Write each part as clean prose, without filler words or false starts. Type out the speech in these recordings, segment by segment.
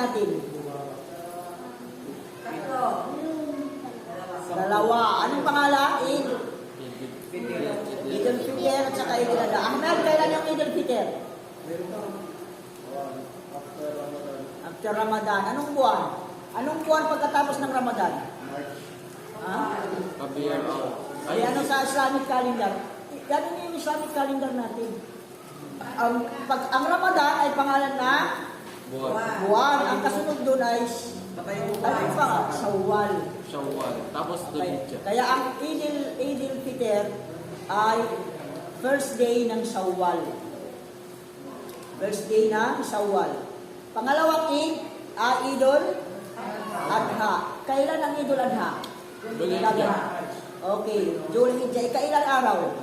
natin? Dalawa. Anong pangalan? Idul Fitr at saka Idul Adha. Ahmed, kailan yung Idul Fitr? After Ramadan. Anong buwan? Anong buwan pagkatapos ng Ramadan? Ha? Ay, ano sa Islamic calendar? Ganun yung Islamic calendar natin. Ang Ramadan ay pangalan na buwan. Ang kasunod doon ay ano pa? Shawwal. Tapos Dhul-Hijjah. Kaya ang Idul Fitr ay first day ng Shawwal. First day ng Shawwal. Pangalawang Eid ay Idul Adha. Kailan ang Idul Adha? Dhul-Hijjah. Okay, Dhul-Hijjah. Ikailang araw?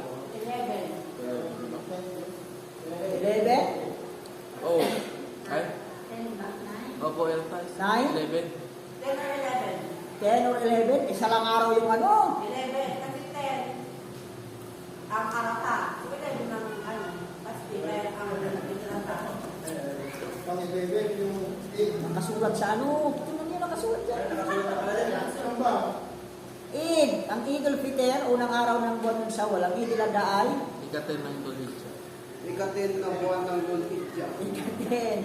11? Oh. Ay? Opo, Elfas. 9? 11. 10 or 11? Isa lang araw yung ano? 11 kasi 10. Ang Arafah. Sige tayo ng ano. Basta ang Nakasulat sa ano? Tingnan niyo nakasulat dyan. Eid. Ang Idul Fitr, unang araw ng buwan ng Shawwal. Ang Idul Adha ay? Ikatin ng Dhul-Hijjah. Ikatin ng buwan ng Dhul-Hijjah. Ikatin.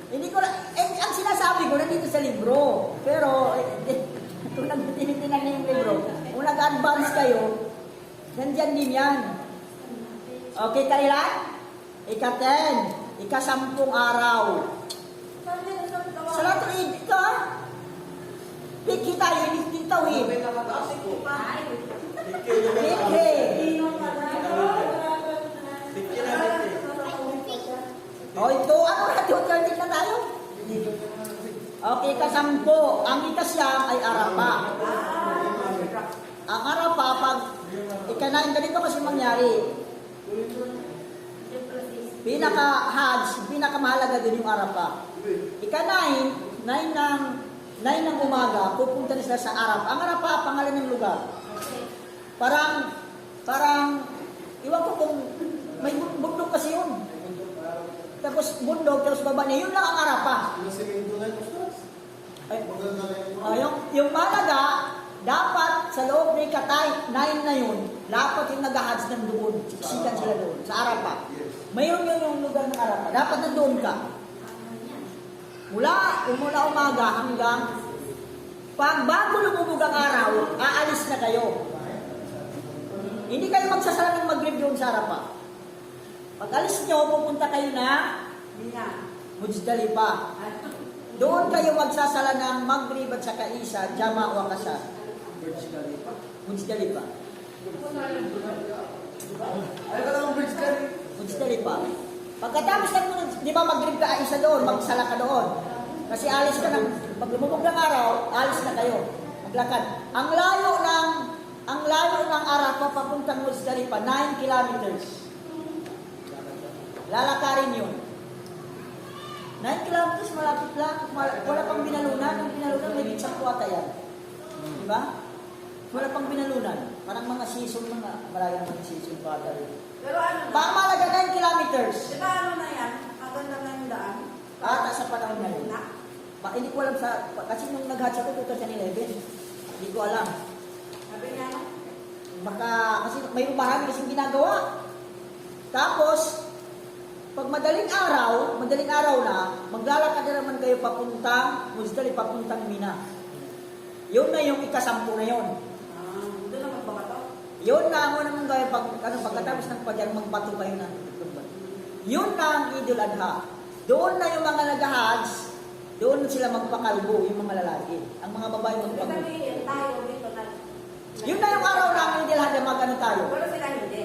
Hindi ko na, ang sinasabi ko nandito sa libro. Pero, kung tinitingnan niyo yung libro, kung nag-advance kayo, nandyan din yan. Okay, kailan? Ika-10. Ika-10 araw. Salatul Eid, ito ha? Pikhi tayo, hindi tawid. Pikhi. O ito, ano natin? 30 na tayo? Okay, ika-10. Ang ika-siyam ay Arafah. Ang Arafah, pag ika-9, ganito kasi mangyari. Pinaka-Hajj, pinakamahalaga din yung Arafah. Ika-9, 9 ng umaga, pupunta na sila sa Arafah. Ang Arafah, pangalan ng lugar. Parang, iwan ko kung may bundok kasi yun. Tapos bundok, tapos baba niya, yun lang ang Arafah. Yung mahalaga, dapat sa loob ng ika-9 na yun, dapat yung nag-Hajj ng doon, siksikan sila doon, sa Arafah. Mayroon yun yung lugar ng Arafah. Dapat nandoon ka. Mula umaga hanggang bago lumubog ang araw, aalis na kayo. Hindi kayo magsasala ng Maghrib doon sa Arafah. Pag alis nyo, pupunta kayo na Muzdalifah. Doon kayo magsasala ng Maghrib at saka Isha, Jama' wa Qasar. Muzdalifah. Muzdalifah. Pagkatapos ng di ba Maghrib ka, Isha doon, magsala ka doon. Kasi alis ka ng, pag lumubog ng araw, alis na kayo. Maglakad. Ang layo ng Arafah papuntang Muzdalifah, 9 kilometers. Lalakarin yun. 9 kilometers, malapit lang. Wala pang binalunan. Ang binalunan, may bitsang kuwata yan. Diba? Wala pang binalunan. Parang mga season, malayo naman yung season pa rin. Pero ano na? Pangmalaga 9 kilometers. Di ba ano na yan? Ang ganda na yung daan? Sa panahon na yun. Hindi ko alam kasi nung nag-hatch ako 2011, hindi ko alam. Sabi niya, Baka, kasi may marami kasing ginagawa. Tapos, pag madaling araw na, maglalakad na naman kayo papuntang Muzdalifah, papuntang Mina. Yun na yung ika-10 na yun. doon na magbabato. Yun na ang unang gawin pagkatapos ng pagyan, magbato kayo na. Yun na ang Idul Adha. Doon na yung mga nag-Hajj, doon sila magpakalbo, yung mga lalaki. Ang mga babae magpakalbo. Sabihin tayo dito na. Yun na yung araw na ang Idul Adha, mag-ano tayo. Pero sila hindi.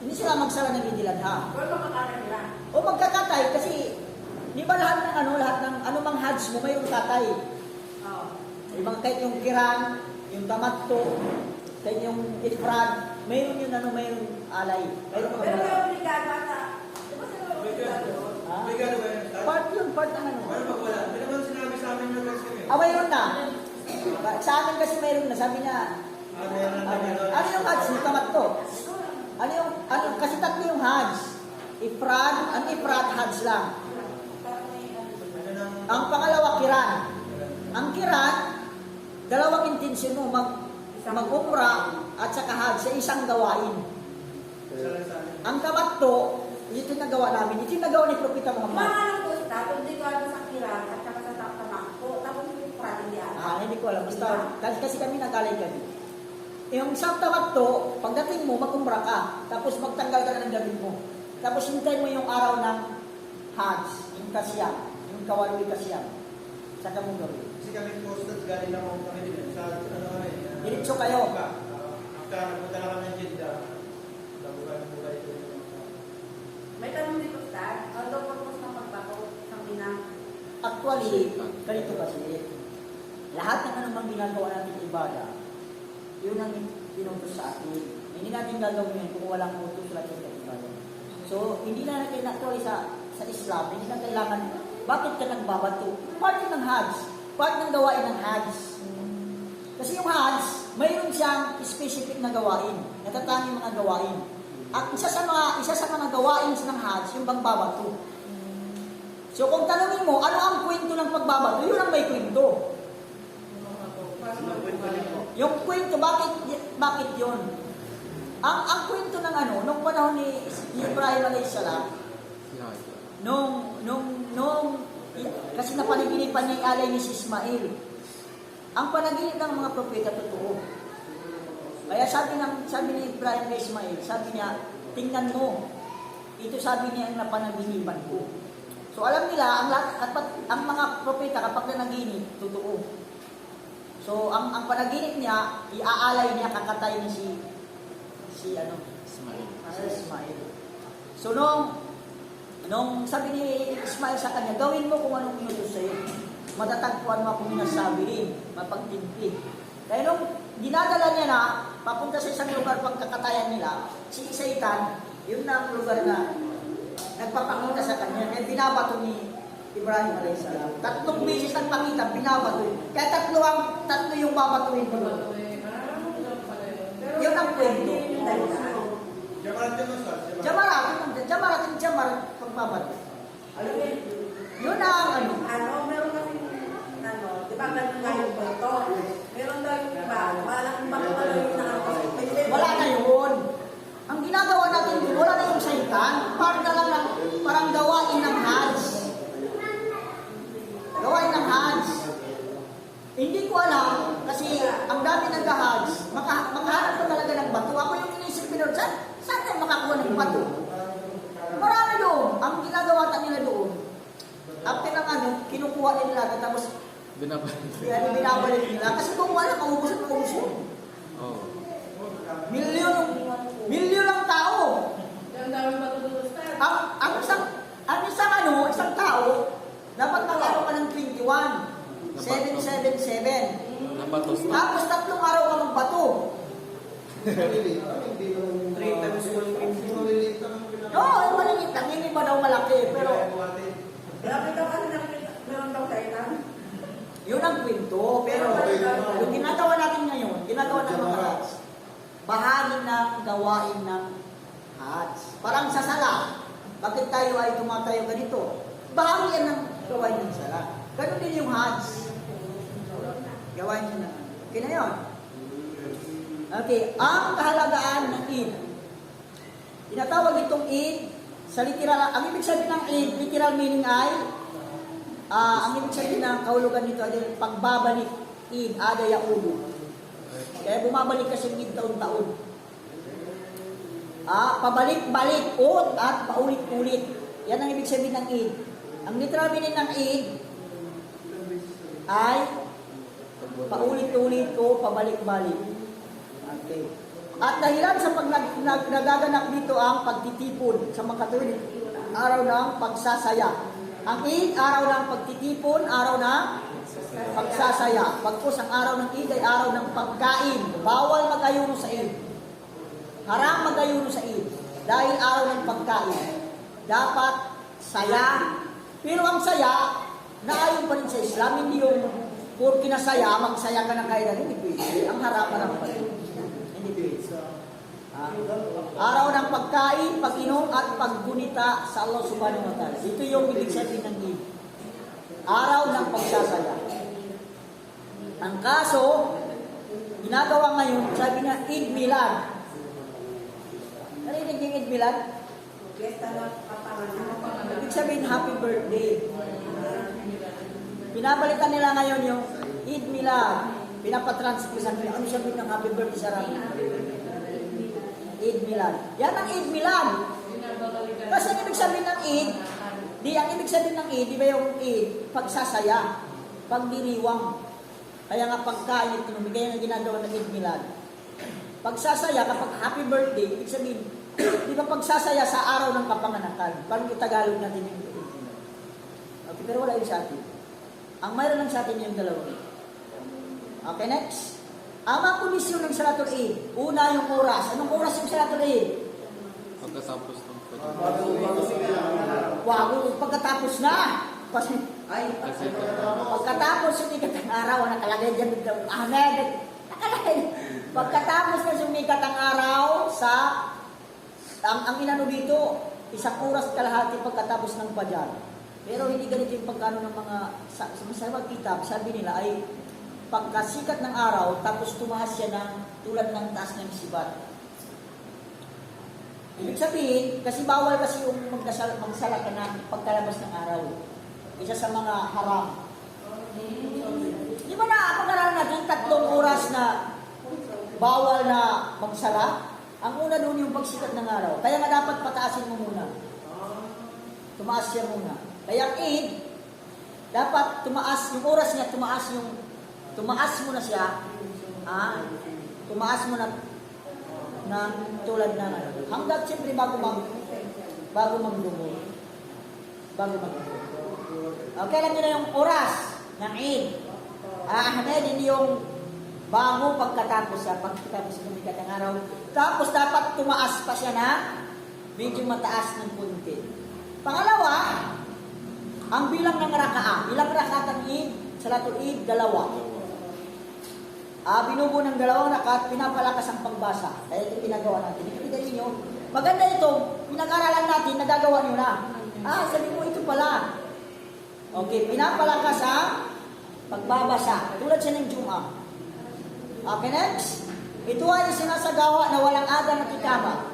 Hindi sila magsala ng Idul Adha. Pero makakala nila. O magkakatay kasi di ba lahat ng anumang Hajj mo mayroong katay. Oo. Ibang kahit yung kiran, yung tamatto, kahit yung ifrad, mayroon yun mayroong alay. Mayroon Pero mga may obligado ata. Di ba sila obligado? part yun, part ng ano. Ano pag wala? Hindi naman sinabi sa amin yung kasi Mayroon na. Sa amin kasi mayroon na. Sabi niya, ano yung Hajj? Yung tamatto. Kasi tatlo yung Hajj. Ifrad, ang ifrad Hajj lang. Ang pangalawa, kiran. Ang kiran, dalawang intensyon mo, mag-umra at saka hajj sa isang gawain. Ang tamattu, ito yung nagawa namin, ito yung nagawa ni Propeta Muhammad. Mga ano po, tapos di ko alam sa kiran at saka sa tamak po. Tapos yung prating di ata. Hindi ko alam, basta, kasi kami nag-alay kami. Yung sa tamattu, pagdating mo, mag-umra ka, tapos magtanggal ka na ng damit mo. Tapos hintay mo yung araw ng hajj, yung kasyam, yung kawaloy kasyam. Saka mo gawin. Kasi kami posted galing lang ako kami din sa ano eh. Diretso kayo. Nagpunta na kami ng Jeddah. Labukan ito. May tanong dito, Star. Ano daw purpose ng pagbato sa Minang? Actually, ganito kasi, lahat ng anumang ginagawa natin ibadah, yun ang pinutos sa atin. Hindi natin gagawin yun kung walang utos natin sa ibadah. So, hindi na natin actually sa Islam, hindi na kailangan, bakit ka nagbabato? Part ng Hajj, part ng gawain ng Hajj. Kasi yung Hajj, mayroon siyang specific na gawain, natatanging mga gawain. At isa sa mga gawain ng Hajj, yung pagbabato. So kung tanungin mo, ano ang kwento ng pagbabato? Yun ang may kwento. Yung kwento, bakit yun? Ang kwento ng nung panahon ni Ibrahim a.s. Kasi napanaginipan niya yung alay ni si Ismail. Ang panaginip ng mga propeta totoo. Kaya sabi ni Ibrahim kay Ismail, sabi niya, tingnan mo, ito sabi niya ang napanaginipan ko. So alam nila, ang mga propeta kapag nanaginip, totoo. So ang panaginip niya, iaalay niya, kakatay niya si Ismail. So nung sabi ni Ismail sa kanya, gawin mo kung anong inutos sa'yo. Matatagpuan mo akong minasabi rin, mapagtimpi. Kaya nung dinadala niya na, papunta sa isang lugar pagkakatayan nila, si Satan, yun na ang lugar na nagpapakita sa kanya. Kaya binabato ni Ibrahim a.s. 3 beses nagpakita, binabato. Kaya tatlo yung babatuin ko. Yun ang kwento. Jamarat, pagbabato. Yun ang Meron kasi, di ba ganun nga yung kwento? Meron daw yung iba, walang makapalo yung wala na yun. Ang ginagawa natin yun, wala na yung saitan. Parang gawain ng Hajj. Gawain ng Hajj. Hindi ko alam, kasi ang dami nag-Hajj, makahanap ko talaga ng bato. Ako yung inisip pinod, saan tayo makakuha ng bato? Marami doon. Ang ginagawa nila doon, after ng kinukuha nila, tapos binabalik nila. Kasi kung wala, maubos. Oh. Milyon ang tao. Ang dami matutulostan. Isang tao, dapat mag-araw ka ng 21. 777. Nabatos na. Tapos 3 araw ka magbato. 3 times maliliit lang ang pinag- Oo, yung maliliit lang. Hindi ba daw malaki? Pero Grabe daw kasi meron daw kailan. yun ang kwento. Pero yung ginagawa natin ngayon, ginagawa ng mga Hajj, bahagi ng gawain ng Hajj. Parang sa sala. Bakit tayo ay tumatayo ganito? Bahagi yan ng gawain ng sala. Ganun din yung Hajj. Gawain nyo na. Okay na yun? Okay. Ang kahalagaan ng Eid. Tinatawag itong Eid sa literal. Ang ibig sabihin ng Eid, literal meaning ay, ang ibig sabihin ng kahulugan nito ay pagbabalik. Eid, ada yaudu. Kaya bumabalik kasi Eid taon-taon. Pabalik-balik, at paulit-ulit. Yan ang ibig sabihin ng Eid. Ang literal meaning ng Eid ay paulit-ulit o pabalik-balik. Okay. At dahilan sa nagaganap dito ang pagtitipon sa mga Katolik, araw ng pagsasaya. Ang Eid, araw ng pagtitipon, araw ng pagsasaya. Pagkos ang araw ng Eid ay araw ng pagkain. Bawal mag-ayuno sa Eid. Haram mag-ayuno sa Eid. Dahil araw ng pagkain. Dapat saya. Pero ang saya, naayon pa rin sa Islam, hindi yung puro kinasaya, magsaya ka ng kailan, hindi pwede. Ang harapan ng pwede. Hindi pwede. Araw ng pagkain, pag-inom, at paggunita sa Allah subhanahu wa ta'ala. Ito yung ibig sabihin ng Eid. araw ng pagsasaya. Ang kaso, ginagawa ngayon, sabi na Eid Milad. Narinig yung Eid Milad? Fiesta ng kapanganak. Ibig sabihin, happy birthday. Pinapalitan nila ngayon yung Eid Milad. Pinapatranslasan nila. Ano sabihin ng happy birthday sa Arabic? Eid Milad. Yan ang Eid Milad. Kasi ang ibig sabihin ng Eid, ang ibig sabihin ng Eid, di ba yung Eid? Pagsasaya, pagdiriwang. Kaya nga pagkain, kaya nga ginagawa ng Eid Milad. Pagsasaya, kapag happy birthday, ibig sabihin, di ba pagsasaya sa araw ng kapanganakan? Parang itagalog natin yung Eid Milad. Okay, pero wala yun sa atin. Ang mayroon lang sa atin yung dalawa. Okay, next. Ang mga komisyon ng Salatul Eid. Una yung oras. Anong oras yung Salatul Eid? Pagkatapos ng Pagkatapos na. Kasi, pagkatapos sumikat ang araw, nakalagay dyan dito, Ahmed, nakalagay. Pagkatapos na sumikat ang araw sa, ang inano dito, isang oras kalahati pagkatapos ng Fajar. Pero hindi ganito yung pagkano ng mga, sa kitab, sabi nila ay, pagkasikat ng araw, tapos tumaas siya ng tulad ng taas ng sibat. Ibig sabihin, kasi bawal kasi yung magsala ka ng pagkalabas ng araw. Isa sa mga haram. Di ba na, pag-aralan natin, 3 oras na bawal na magsala? Ang una doon yung pagsikat ng araw. Kaya nga dapat pataasin mo muna. Tumaas siya muna. Kaya ang Eid, dapat tumaas, yung oras niya, tumaas mo na siya, tumaas mo na tulad ng hanggang siyempre bago magdumo. Okay, alam niyo na yung oras ng Eid. Ahmed, hindi yung bago pagkatapos ng sumikat ng araw. Tapos dapat tumaas pa siya na medyo mataas ng punti. Pangalawa, ang bilang ng raka'a. Ilang rakaat ang Eid? Salatul Eid, 2. Binubuo ng 2 rakaat, pinapalakas ang pagbasa. Kaya ito pinagawa natin. Ikita ninyo, maganda ito, pinag-aralan natin, nagagawa nyo na. Sabi mo, ito pala. Okay, pinapalakas ang pagbabasa. Tulad siya ng Jum'ah. Okay, next. Ito ay sinasagawa na walang adan at ikama.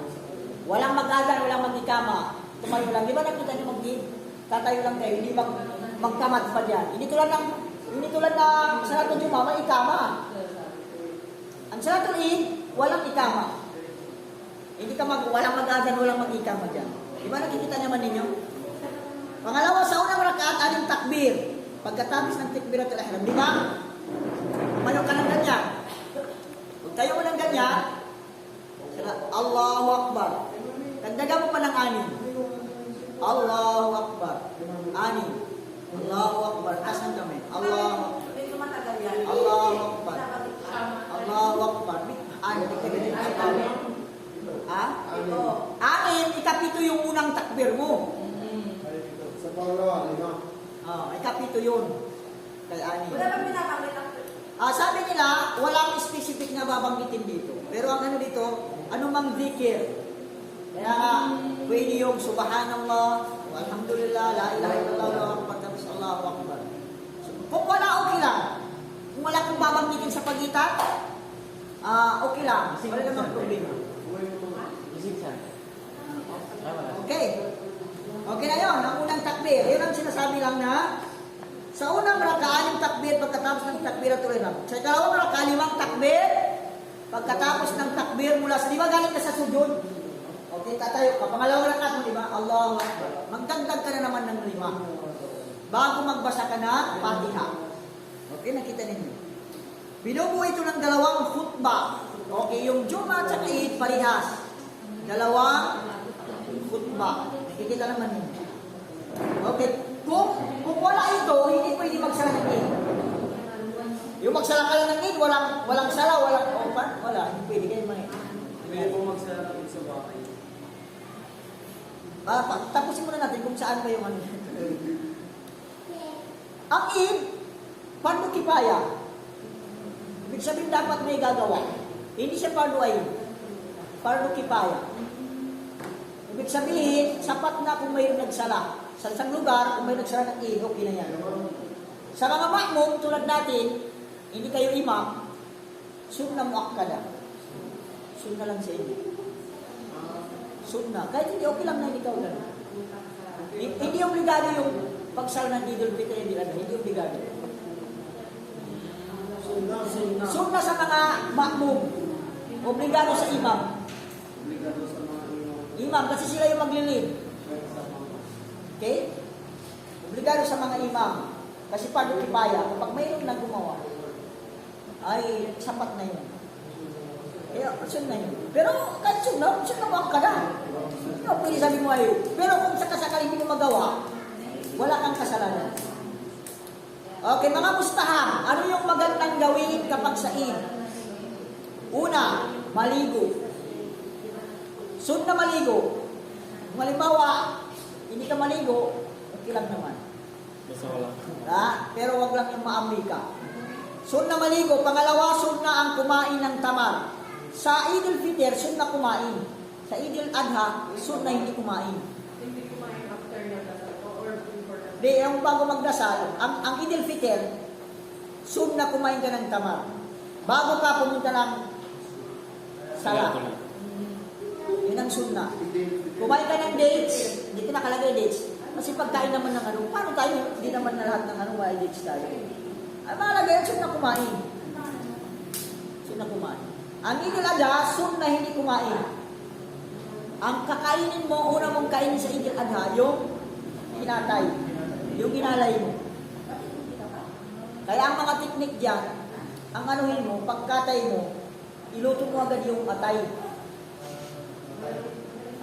Walang mag-adan, walang mag-ikama. Tumayo lang. Di ba nakita niyo tatayo lang kayo, hindi magkamad pa dyan. Hindi tulad ng Salatul Jum'ah, may ikama. Ang Salatul Eid, walang ikama. Walang mag-adan, walang mag-ikama dyan. Di ba nakikita naman ninyo? Pangalawa, sa unang rakaat, anong takbir? Pagkatapos ng takbiratul ihram, di ba? Tumayo ka ng ganyan. Kung tayo mo ng ganyan, Allahu Akbar. Dagdagan mo pa ng 6. Allahu Akbar. 6. Allahu Akbar. Taas ng kamay. Allahu Akbar. Hindi ko matagal yan. Allahu Akbar. Allahu Akbar. Ito. 6, ikapito yung unang takbir mo. Sa pangalawa, 5. Ikapito yun. Kay 6. Wala bang binabanggit ang Sabi nila, walang specific na babanggitin dito. Pero ang ano dito, anumang zikir. Kaya nga, pwede yung subhanallah, walhamdulillah, la ilaha illallah, Allahu akbar, tapos Allahu akbar. So, kung wala, okay lang. Kung wala kong babanggitin sa pagitan, okay lang. Wala namang problema. Okay. Okay na yun, ang unang takbir. Yun ang sinasabi lang na sa unang raka'a yung takbir pagkatapos ng takbiratul ihram. Sa ikalawang raka'a 5 takbir pagkatapos ng takbir mula sa, di ba galing ka sa sujud? Okay, tatayo ka. Pangalawang raka'a mo, di ba? Allahu Akbar. Magdagdag ka na naman ng 5 bago magbasa ka na Fatiha. Okay, nakita ninyo. Binubuo ito ng 2 khutbah. Okay, yung Jum'ah at Eid parehas. 2 khutbah. Nakikita naman ninyo. Okay, kung wala ito, hindi pwede magsala ng Eid. Yung magsala ka lang ng Eid, walang sala, walang open, wala, hindi pwede kayo mga Pwede po magsala ng sa bahay. tapusin muna natin kung saan pa yung ano. Ang Eid, fardu kifaya. Ibig sabihin dapat may gagawa. Hindi siya fardu ayn. Fardu kifaya. Ibig sabihin, sapat na kung mayroong nagsala. Sa isang lugar, kung may nagsara ng Eid, okay na yan. Sa mga makmum, tulad natin, hindi kayo imam, sunna muakkada. Sunna lang sa inyo. Sunna. Kahit hindi, okay lang na hindi ka ulan. Hindi obligado yung pagsal ng Idul Fitr, hindi obligado. Sunna sa mga makmum, obligado sa imam. Imam, kasi sila yung maglilid. Okay? Obligado sa mga imam. Kasi paano kipaya, kapag mayroon na gumawa, ay sapat na yun. Kaya, sunna yun. Pero, kahit sunna mo ka na. Hindi mo pwede sabi mo ay, pero kung sakasakali hindi mo magawa, wala kang kasalanan. Okay, mga mustahab, ano yung magandang gawin kapag sa Eid? Una, maligo. Sunna maligo. Kung halimbawa, hindi ka maligo, okay lang naman. Basta wala. Pero wag lang yung maamoy ka. Sunna maligo. Pangalawa, sunna ang kumain ng tamar. Sa Idul Fitr, sunna kumain. Sa Idul Adha, sunna hindi kumain. Hindi kumain after na dasal or before na. Di, yung bago magdasal, ang Idul Fitr, sunna kumain ka ng tamar. Bago ka pumunta ng sala. Yun ang sunna. Kumain ka ng dates, dito nakalagay dates. Kasi pagkain naman ng ano, paano tayo, hindi naman na lahat ng ano, may dates tayo. Ay, mahalaga yun, sunna kumain. Sunna kumain. Ang Idul Adha, sunna hindi kumain. Ang kakainin mo, una mong kainin sa Idul Adha, yung kinatay, yung ginalay mo. Kaya ang mga teknik dyan, ang anuhin mo, pagkatay mo, iluto mo agad yung atay.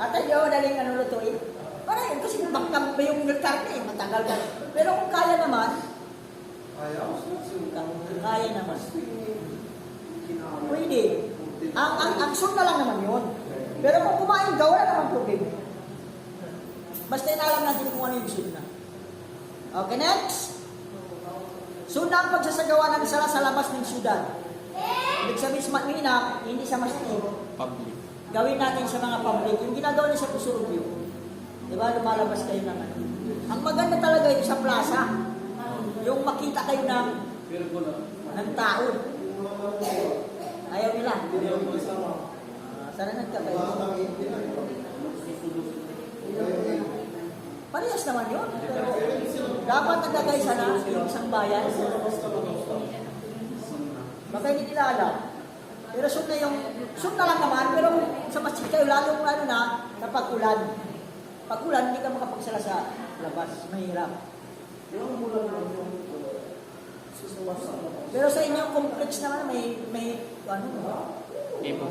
Atay, di ba madaling ano lutuin? Para yun, kasi magkampa yung karne, matagal ka. Pero kung kaya naman, kaya naman. Pwede. Ang sunna lang naman yun. Pero kung kumain ka, wala naman problema. Basta inalam natin kung ano yung sunna. Okay, next. Sunna ang pagsasagawa ng sala sa labas ng syudad. Ibig sabihin sa Manila, hindi sa masjid. Public. Gawin natin sa mga public. Yung ginagawa niya sa Pusurubyo. Diba, lumalabas kayo ng ano. Ang maganda talaga ito sa plaza. Yung makita kayo ng tao. Ayaw nila. Sana nagkakayo. Parehas naman yun. Pero dapat nagkagaysa na yung isang bayan. Baka hindi nila alam. Pero sunna lang naman. Pero sa masjid kayo, lalong ano na, kapag ulan. Pag ulan, hindi ka makapagsala sa labas. Mahirap. Pero sa inyong complex naman, may ano, Ipo.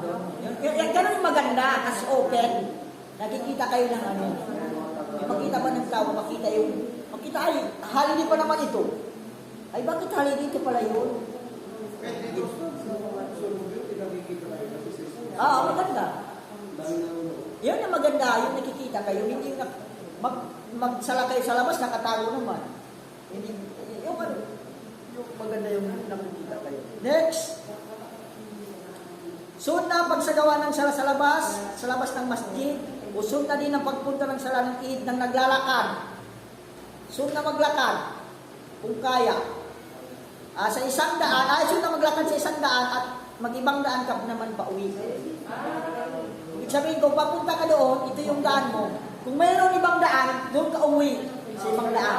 doon. Yung ganun maganda, as open, nakikita kayo ng ano. May makita ba ng tao, makita ay, holiday pa naman ito. Ay, bakit holiday ito pala yun? Maganda. Yun ang maganda, yung nakikita kayo, hindi yung magsala kayo sa labas, nakatago naman. Hindi, yung maganda yung nakikita kayo. Next. Sunna pagsagawa ng sala sa labas ng masjid, o sunna din ang pagpunta ng sala ng Eid ng naglalakad. Sunna maglakad, kung kaya. Sa isang daan, sunna maglakad sa isang daan at mag-ibang daan ka naman pa uwi. Ibig sabihin, kung papunta ka doon, ito yung daan mo. Kung mayroon ibang daan, doon ka uwi sa ibang daan.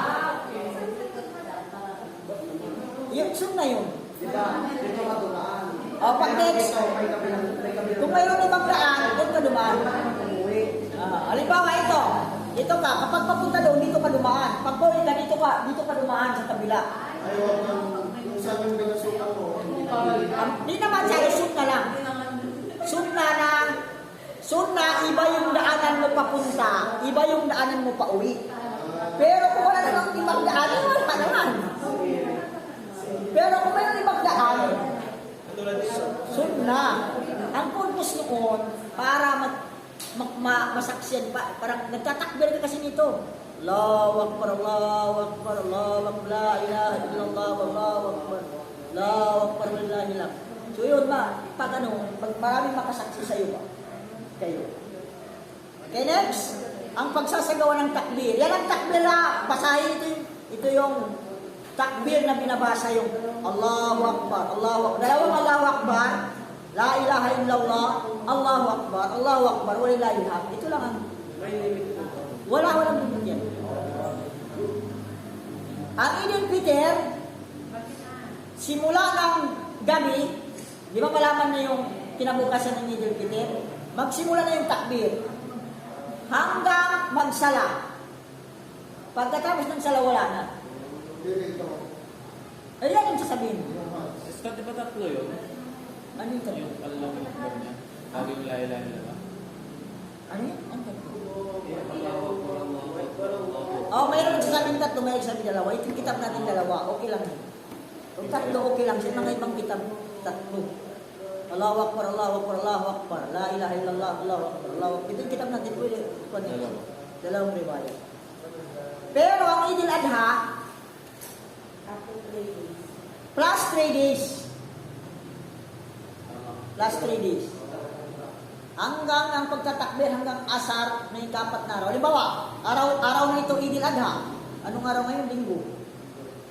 Yung sunna yun. Pag next, kung mayroon ibang daan, doon ka dumaan. Halimbawa ito ka, kapag papunta doon, dito ka dumaan. Pag pauwi ka, dito ka dumaan sa kabila. Hindi naman siya, sunna lang. Sunna, iba yung daanan mo papunta, iba yung daanan mo pa uwi. Pero kung wala namang ibang daan, wala pa naman. Pero kung mayroon ibang daan, sunna. Ang purpose noon, para masaksiyan pa, parang nagtatakbir ka kasi nito. Allahu Akbar, Allahu Akbar, Allahu Akbar, la ilaha illallah, Allahu Akbar, Allahu Akbar, walillahi alhamd. So yun, pag maraming makasaksi sa iyo ba? Kayo. Okay, next. Ang pagsasagawa ng takbir. Yan ang takbir na basahin ito yung takbir na binabasa yung Allahu Akbar, Allahu Akbar. Dalawang Allahu Akbar, La ilaha illallah, Allahu Akbar, Allahu Akbar, walillahil hamd. Ito lang ang walang limit yan. Ang Idul Fitr, simula ng gabi, di ba malaman na yung kinabukasan ng Idul Fitr? Magsimula na yung takbir. Hanggang magsala. Pagkatapos ng sala, wala na. Ayan yung sasabihin. Scott, di ba tatlo yun? Ano yung tatlo? Yung Allahu Akbar niya. Bago yung la ilaha illallah. Ano yun? Ang tatlo? Allahu Akbar, Allahu Akbar, Allahu Akbar. Oh, mayroon nagsasabing tatlo, mayroon nagsasabing dalawa. Ito yung kitab natin dalawa. Okay lang yun. Kung tatlo, okay lang. Sa mga ibang kitab, tatlo. Allahu Akbar, Allahu Akbar, Allahu Akbar. La ilaha illallah, Allahu Akbar, Allahu Akbar. Ito yung kitab natin. Pwede. Dalawa. Dalawang riwayat. Pero ang Idul Adha, After 3 days. plus 3 days. Plus 3 days. Hanggang ang pagtatakbir hanggang asar na ikapat na araw. Halimbawa, araw na ito Idul Adha. Anong araw ngayon? Linggo.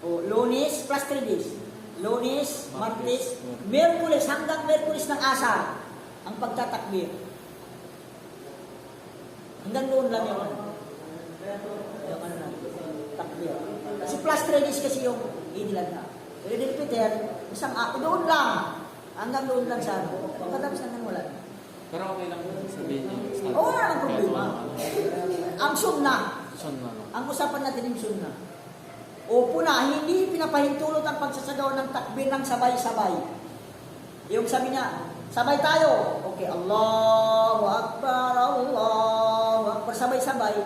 O, Lunes plus 3 days. Lunes, Martes, Miyerkules, hanggang Miyerkules ng asar ang pagtatakbir. Hanggang doon lang yung ano na, takbir. Kasi plus 3 days kasi yung Idul Adha. Idul Fitr, isang doon lang. Hanggang doon lang sa ano. Pagkatapos hanggang wala. Pero okay lang sabihin niyo. Oo, wala nang problema. Ang sunnah. Sunna no. Ang usapan natin yung sunnah. Opo na, hindi pinapahintulot ang pagsasagawa ng takbir ng sabay-sabay. Yung sabi niya, sabay tayo. Okay, Allahu Akbar, Allahu Akbar, sabay-sabay.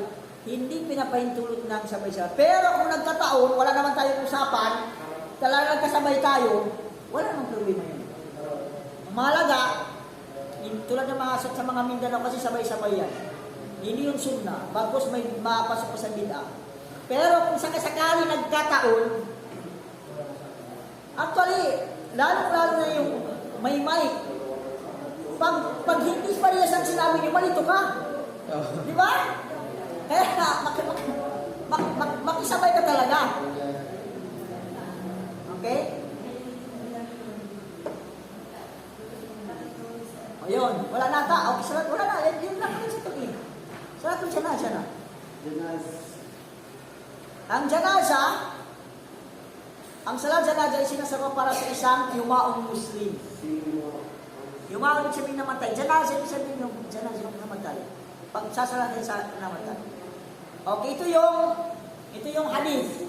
Hindi pinapahintulot ng sabay-sabay. Pero kung nagkataon, wala naman tayong usapan, talagang kasabay tayo, wala namang problema yun. Ang mahalaga, tulad ng mga sa mga Mindanao kasi sabay-sabay yan. Hindi yung sunnah, bagos may mapasok pa sa bid'ah. Pero kung sakasakali nagkataon, actually, lalo na yung may mic, pag hindi parehas ang sinabi niyo, malito ka. Di ba? Kaya makisabay ka talaga. Okay? Ayun, wala na ata. Okay, salat, wala na. Yun lang kami sa tuloy. Salat ko siya na. Ang janaza, ang salat janaza ay sinasagawa para sa isang yumaong Muslim. Yumaong ibig sabihin namatay. Janaza ibig sabihin yung janaza yung namatay. Pag sasalatan sa namatay. Okay, ito yung hadith.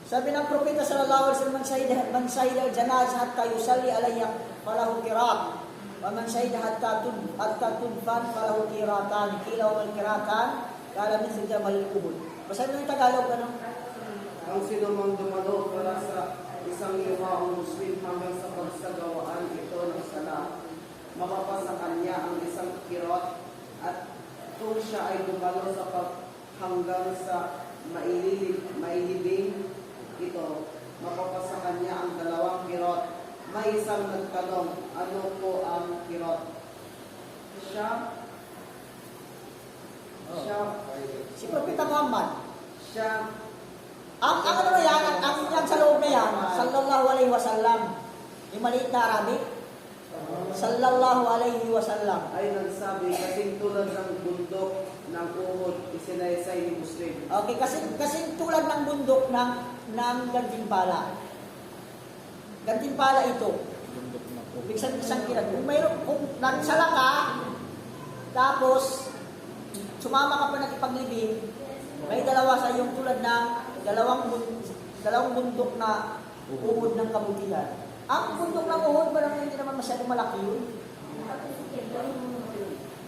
Sabi ng Propeta sallallahu alaihi wasallam, man shahida al-janaza hatta yusalli alayha falahu qirat. Wa man shahida hatta tudfan falahu qiratan. Kila wal qiratan kala min jamal al-qubur. Basahin mo yung Tagalog, ano? Ang sinumang dumalo para sa isang yumaong Muslim hanggang sa pagsagawaan ito ng sala, mapapasa kanya ang isang kirot, at kung siya ay dumalo sa hanggang sa mailibing ito, mapapasa kanya ang 2 kirot. May isang nagtanong, ano po ang kirot? Siya Si Propeta Muhammad. Siya Ang ano na yan, ang yan sa loob na yan, sallallahu alaihi wasallam. Yung maliit na Arabic. Sallallahu alaihi wasallam. ay nagsabi, kasing tulad ng bundok ng Uhud, isinaysay ni Muslim. Okay, kasi tulad ng bundok ng Gantimpala. Gantimpala ito. Bundok na po. Ibig sabihin isang kirat. Kung nagsala ka, tapos sumama ka pa nakipaglibing, may dalawa sa iyong tulad ng dalawang bundok na uhod ng kabutihan. Ang bundok ng uhod, parang hindi naman masyadong malaki yun.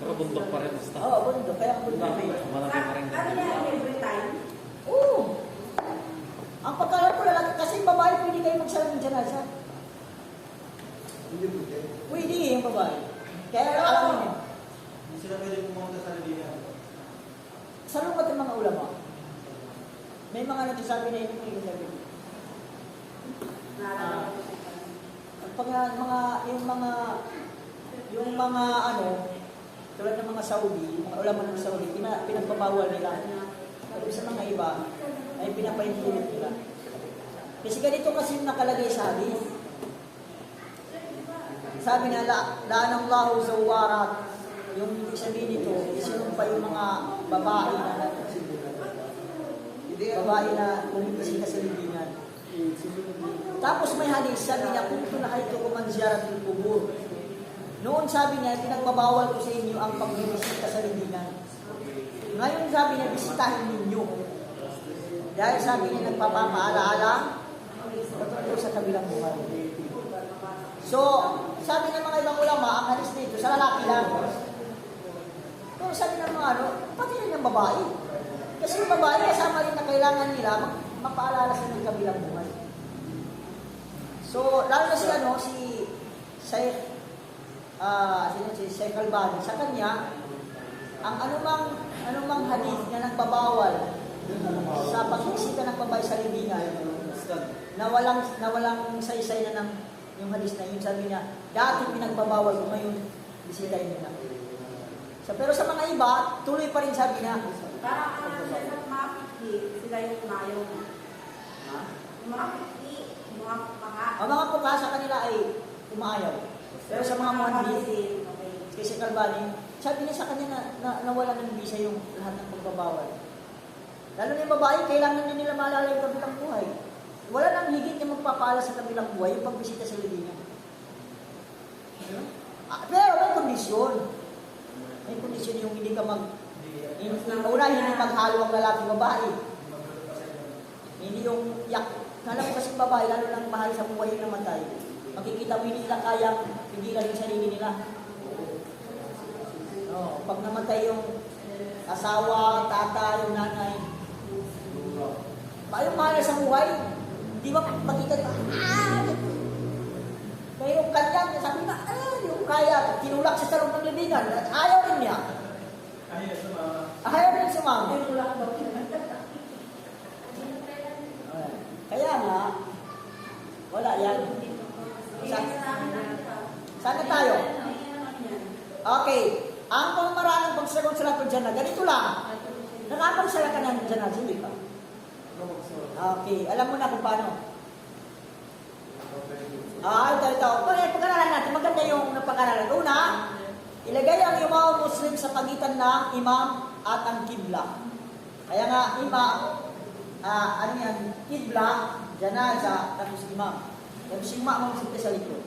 Pero bundok pa rin basta. Oo, bundok. Kaya bundok na yun. Malaki pa rin. Ano na every time? Oo. Ang pagkalan ko lalaki, kasi babae pwede kayo magsalang ng janaza. Pwede yung babae. Kaya alam niyo, Hindi sila pwede pumunta sa Libiya. sa lupat ng mga ulama, may mga nagsasabi na hindi ko sabi. Naalala ko yung mga ano, tulad ng mga Saudi, yung mga ulama ng Saudi, pinagbabawal nila. Pero sa mga iba, ay pinapaintulot nila. Kasi ganito kasi nakalagay sa hadith. Sabi na, la'anallahu zawarat. Yung ibig sabihin nito, isinumpa yung mga babae na bumibisita sa libingan. Tapos may hadith, sabi niya, kung tunahayto ko man ziyaratul kubur. Noon sabi niya, pinagbabawal ko sa inyo ang pagbibisita sa libingan. Ngayon sabi niya, bisitahin ninyo. Dahil sabi niya, nagpapapaalaala sa kabilang buhay. So, sabi ng mga ibang ulama, ang hadith dito, sa lalaki lang. Pero sabi ng mga pati rin ng babae. Kasi yung babae, kasama rin na kailangan nila mapaalala sa ng kabilang buhay. So, lalo na si Sheikh Albani, sa kanya, ang anumang hadith na nagbabawal sa pagbisita ng babae sa libingan, na walang saysay na ng yung hadith na yun, sabi niya, dati pinagbabawal ko, ngayon bisitahin niyo na. So, pero sa mga iba, tuloy pa rin sabi niya. Parang ano siya sa mga piti, sila yung umayong. Yung mga piti, yung mga paka. Ang mga puka sa kanila ay umaayaw. Pero sa mga muhandis, kasi Kalbani, sabi niya sa kanya na nawala ng bisa yung lahat ng pagbabawal. Lalo na yung babae, kailangan din nila maalala yung kabilang buhay. Wala nang higit yung magpapaala sa kabilang buhay, yung pagbisita sa libingan. Pero may kondisyon. May kondisyon yung hindi ka hindi maghalo ang lalaki babae. Hindi yung yak. Alam mo kasi babae, lalo lang mahal sa buhay yung namatay. Makikita mo hindi nila kayang pigilan yung sarili nila. Pag namatay yung asawa, tata, yung nanay, yung mahal sa buhay, di ba makita nila, kaya yung kanya, sabi na, yung kaya, tinulak siya sa loob ng libingan, ayaw rin niya. Ayaw rin sumama. Kaya nga, wala yan. Sana tayo. Okay. Ang pamamaraan ng pagsagot sa lahat dyan na, ganito lang. Nakapagsala ka na dyan na, hindi pa? Okay. Alam mo na kung paano. Ito. Pag-aralan natin, maganda yung napag-aralan. Una, ilagay ang imam Muslim sa pagitan ng imam at ang kibla. Kaya nga, kibla, janaza, tapos imam. Tapos imam sa likod.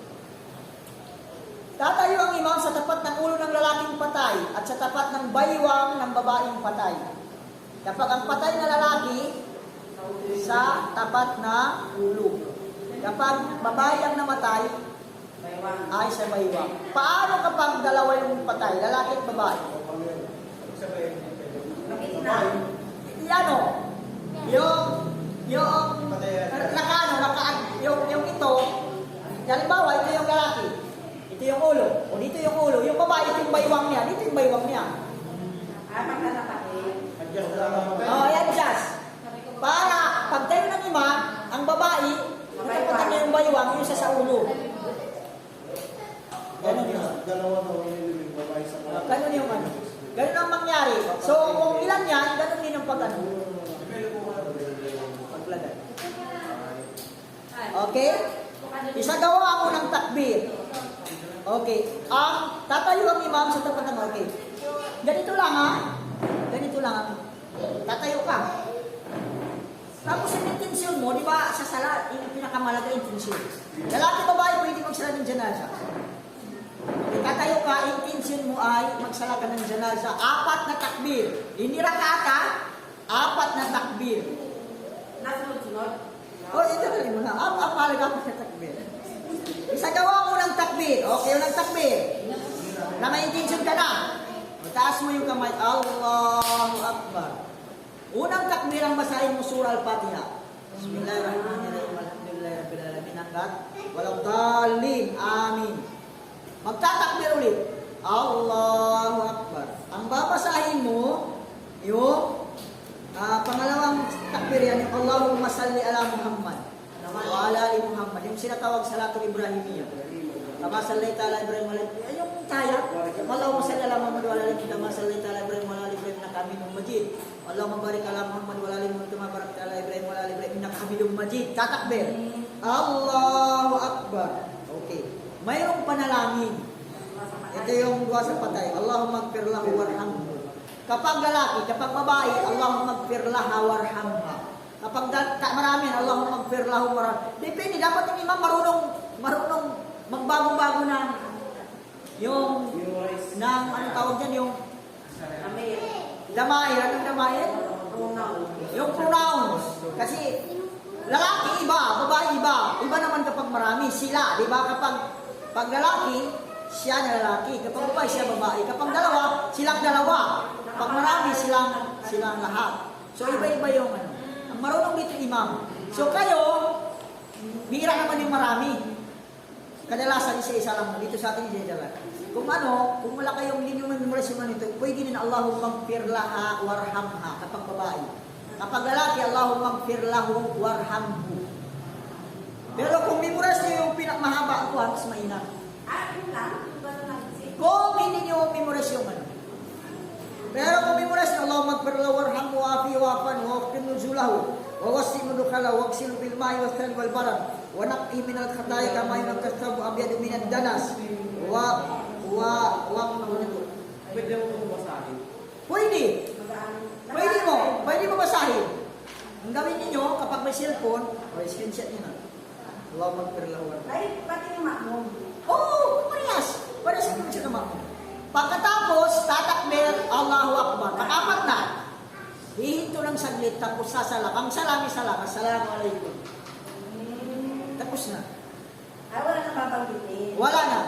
Tatayo ang imam sa tapat ng ulo ng lalaking patay at sa tapat ng baywang ng babaeng patay. Kapag ang patay na lalaki, sa tapat na ulo. Kapag babae ang namatay, ay sa baywang. Paano kapag dalawa yung patay, lalaki at babae? Yung ito, halimbawa, ito yung lalaki. Ito yung ulo. O dito yung ulo. Yung babae, ito yung baywang niya. Dito yung baywang niya. Adjust. Para pag tayo ng ima, ang babae, nakapatan niya yung baywang, yung isa sa ulo. Ganun yun. Ganun yung ano. Ganun ang mangyari. So, kung ilan yan, ganun din ang pag-ano. Paglagay. Okay? Isagawa ako ng takbir. Okay. Tatayo ang imam sa tapat ng okay. Ganito lang ha. Ganito lang. Tatayo ka. Tapos yung intensyon mo, di ba, sa sala, yung pinakamalaga intensyon. Lalaki babae, pwede magsala ng janaza. Tatayo ka, intensyon mo ay magsala ka ng janaza. 4 na takbir. Hindi rakata, 4 na takbir. Nasunod-sunod. Ito na rin mo na. Apalaga ko sa takbir. Isagawa mo ng takbir. Okay, yung ng takbir. Na may intensyon ka na. Taas mo yung kamay. Allahu Akbar. Unang takbir ang basahin mo surah Al-Fatiha. Bismillahirrahmanirrahim. Alhamdulillahirabbil alamin. Hanggat walang dalin. Amin. Magtatakbir ulit. Allahu Akbar. Ang babasahin mo, yung pangalawang takbir yan, yung Allahumma salli ala Muhammad. wa ala ali Muhammad. Yung sinatawag salatul Ibrahimiyya. Kama sallaita ala Ibrahim wa ala Ibrahim. Yung tayat. Allahumma salli ala Muhammad wa ala ali kama sallaita ala Ibrahim wa ala ali Ibrahim innaka Hamidum Majid. Allahumma barik ala Muhammad wa ala ali Muhammad kama barakta ala Ibrahim wa ala ali Ibrahim innaka Hamidum Majid. Tatakbir. Allahu Akbar. Okay. Mayroong panalangin. Ito yung dua sa patay. Allahumma gfir lahu warhamhu. Kapag lalaki, kapag babae, Allahumma gfir laha warhamha. Kapag marami, Allahumma gfir lahu warhamha. Depende, dapat yung imam marunong magbago-bago ng yung ano tawag dyan, yung damay, anong damay? Yung pronouns. Kasi lalaki iba, babae iba. Iba naman kapag marami, sila, di ba? Kapag lalaki, siya na lalaki. Kapag babae, siya babae. Kapag dalawa, silang dalawa. Kapag marami, silang lahat. So, iba-iba yung ano. Ang marunong dito, imam. So, kayo, bihira naman yung marami. Kadalasan, isa-isa lang. Dito sa atin, isa-isa lang. Kung kung wala kayong hindi nyo memorize yung ano ito, pwede din Allahumma gfir laha warhamha kapag babae. Kapag lalaki, Allahumma gfir lahu warhamhu. Pero kung memorize nyo yung pinakmahaba, ako mas mainam. Yun lang. Yung gano'n lang. Kung hindi nyo memorize yung ano. Pero kung memorize nyo, Allahumma gfir lahu warhamhu wa'afi wa'afan wa'afkin nuzulahu wa'wasi mudukhala wa'ksilu bilmahi wa'stran walbaran wa'naq'i minal khataya kama yunaqtasabu abyadu minad danas Pwede mo kung basahin. Pwede. Magaan. Pwede mo basahin. Ang gawin ninyo, kapag may cellphone, screenshot nyo na. Allahumma gfir lahu warhamhu. Ay, pati yung makmum. Oo, parehas. Parehas yung siya naman. Pagkatapos, tatakbir, Allahu Akbar. Pag-apat na, hihinto ng saglit, tapos sasalam. Ang salam, assalamualaikum. Tapos na. Ay, wala na babanggitin. Wala na.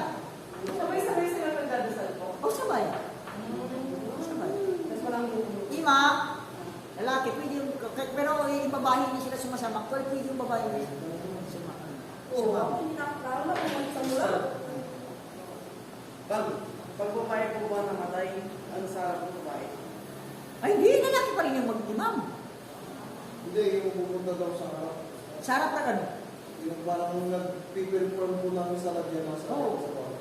Sabay-sabay sila nagdadasal po. O, sabay. Sabay. Tapos walang Imam, lalaki, pwede yung, pero yung babae hindi sila sumasama. Pero pwede yung babae hindi sumasama. Oo, hindi na ako kung sa mula. Pag babae po ba namatay, ano sa harap ng babae? Ay, hindi, lalaki pa rin yung mag-imam. Hindi, yung pupunta daw sa harap. Sa harap na ano? Yung parang nag-paper-form po namin sa lagyan ng sa Oo. harap.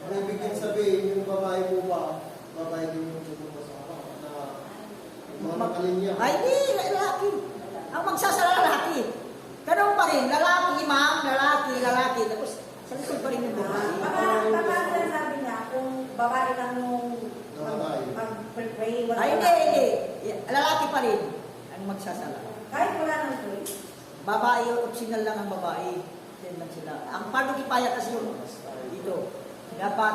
Ang ibig sabihin, yung babae po ba, babae din yung pupunta sa harap na mga nakalinya. Ay, hindi, lalaki. Ang magsasala lalaki. Ganun pa rin, lalaki, imam, lalaki. Tapos, sa likod pa rin yung babae. Baka sabi niya, kung babae lang nung mag-pray, wala. Ay, hindi. Lalaki pa rin ang magsasala. Kahit wala nang pray. Babae, optional lang ang babae. Yan lang sila. Ang parang ipaya kasi yung dito. Dapat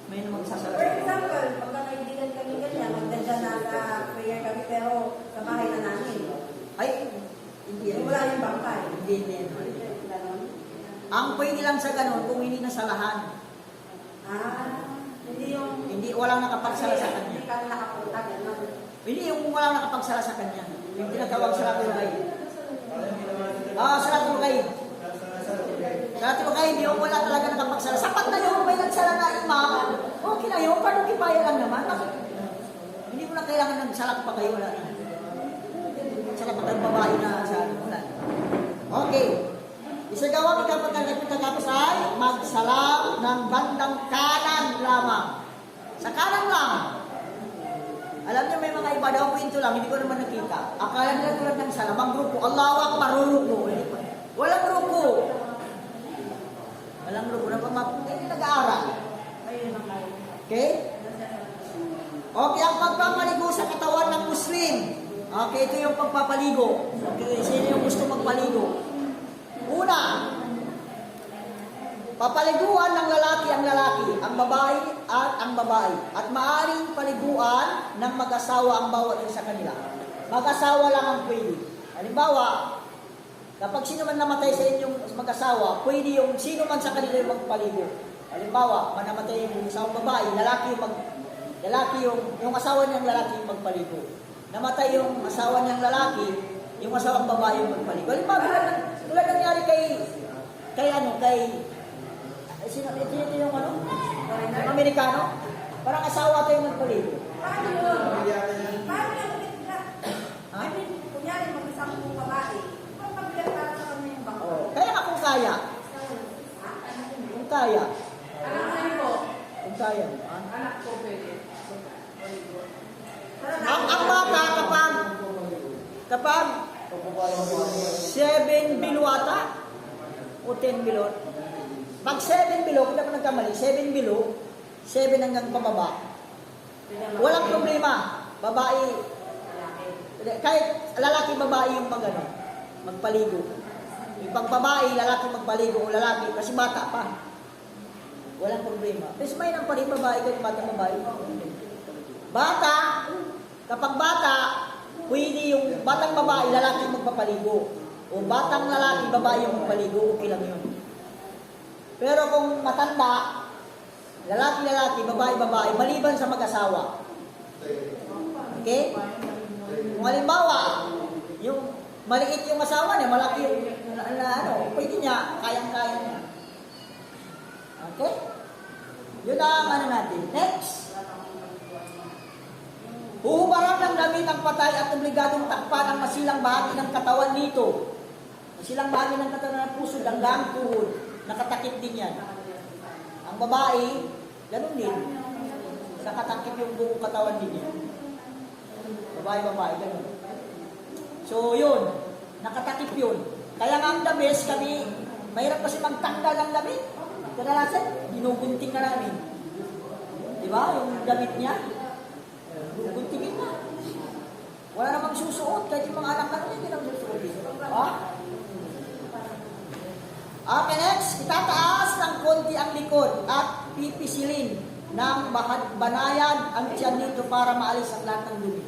may magsasala. For example, pagka kaibigan kami ganyan, magdanda na sa prayer kami, pero sa bahay na namin. Ay, hindi yan. Wala yung bangkay. Hindi. Ganon. Ang pwede lang sa ganun kung hindi nasalahan. Hindi yung... Hindi, walang nakapagsala sa kanya. Hindi kami nakapunta, gano'n. Hindi yung walang nakapagsala sa kanya. Yung tinatawag salatul ghaib. Salatul ghaib. Salatul ghaib, yung wala talaga nakapagsala. Sapat na yun, may nagsala na imam. Okay na yun, parang kipaya lang naman. Hindi mo na kailangan ng salak pa kayo, wala na. Salak pa kayong babae na sa wala na. Okay. Isagawa ang pagkatapos ay magsalam ng bandang kanan lamang. Sa kanan lang. Alam niyo, may mga iba daw kwento lang, hindi ko naman nakita. Akala nila tulad ng salam, ang grupo, Allahu Akbar, ruruko. Walang grupo. Walang grupo. Hindi nag-aaral. Okay? Okay, ang pagpapaligo sa katawan ng Muslim. Okay, ito yung pagpapaligo. Okay, sino yung gusto magpaligo? Una, papaliguan ng lalaki, ang babae at ang babae. At maaaring paliguan ng mag-asawa ang bawat isa sa kanila. Mag-asawa lang ang pwede. Halimbawa, kapag sino man namatay sa inyong mag-asawa, pwede yung sino man sa kanila yung magpaligo. Halimbawa, namatay yung isang babae, yung asawa niyang lalaki yung magpaligo. Namatay yung asawa niyang lalaki, yung asawang babae yung magpaligo. Halimbawa, tulad nangyari sino yung Amerikano? Parang asawa tayo magpaligo. Paano yun? Paano yung kunyari mag-isang babae, pagpabilang para sa kanya yung bangkay. Kaya kaya. Anak na po. Kung kaya. Ha? Anak ko pwede. Ang bata kapag 7 below ata o 10 below. Pag 7 below, kung ako nagkamali, 7 below, 7 hanggang pababa. Walang problema. Babae, kahit lalaki babae yung magpaligo. Yung pag babae, lalaki magpaligo o lalaki, kasi bata pa. Walang problema. Pero may nang pa rin babae kahit babae. Bata, kapag bata, pwede yung batang babae, lalaki magpapaligo. O batang lalaki, babae yung magpaligo, okay lang yun. Pero kung matanda, lalaki, babae, maliban sa mag-asawa. Okay? Kung halimbawa, yung maliit yung asawa niya, malaki yung pwede niya, kayang-kaya niya. Okay? Yun ang natin. Next. Huhubaran ng damit ang patay at obligadong takpan ang masilang bahagi ng katawan nito. Masilang bahagi ng katawan ng puso, hanggang tuhod. Nakatakip din yan. Ang babae, ganun din. Nakatakip yung buong katawan din yan. Babae, ganun. So, yun. Nakatakip yun. Kaya nga ang dabes, kami, mahirap kasi magtanggal ang damit. Kadalasan, ginugunting na namin. Diba? Yung damit niya. Guntingin na. Wala namang susuot. Kahit yung mga anak natin, hindi naman susuot. Ha? Okay, next. Itataas ng konti ang likod at pipisilin ng banayan ang tiyan nito para maalis ang lahat ng dumi.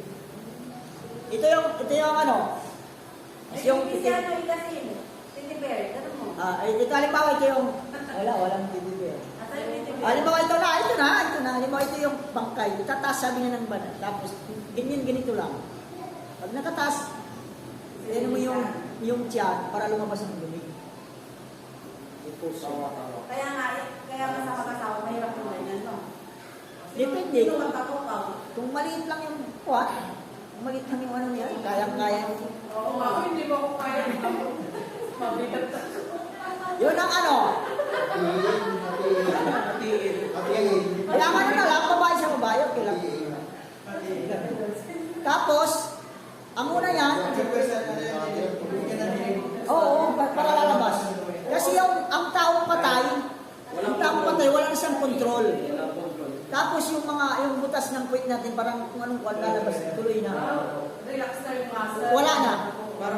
Ito yung ano? Yung ito halimbawa ito yung walang teddy bear. Halimbawa ito na. Halimbawa ito yung bangkay. Itataas sabi niya ng banal. Tapos ganito lang. Pag nakataas, ano mo yung tiyan para lumabas ang dumi. Kaya mas nakakasawa, mahirap yung ganyan, no? Depende. Yung magkatukaw. Kung maliit lang yung kuha, kung maliit lang yung ano niya, kayang-kaya. Oo, ako hindi mo ako kaya. Mabigat. Yun ang ano. Kaya ano na lang, babae sa babae, okay lang. Tapos, ang una yan, para lalabas. Kasi ang taong patay, wala na siyang control. Tapos yung butas ng puwit natin, parang kung anong kuwan lalabas, tuloy na. Relax na yung muscle. Wala na.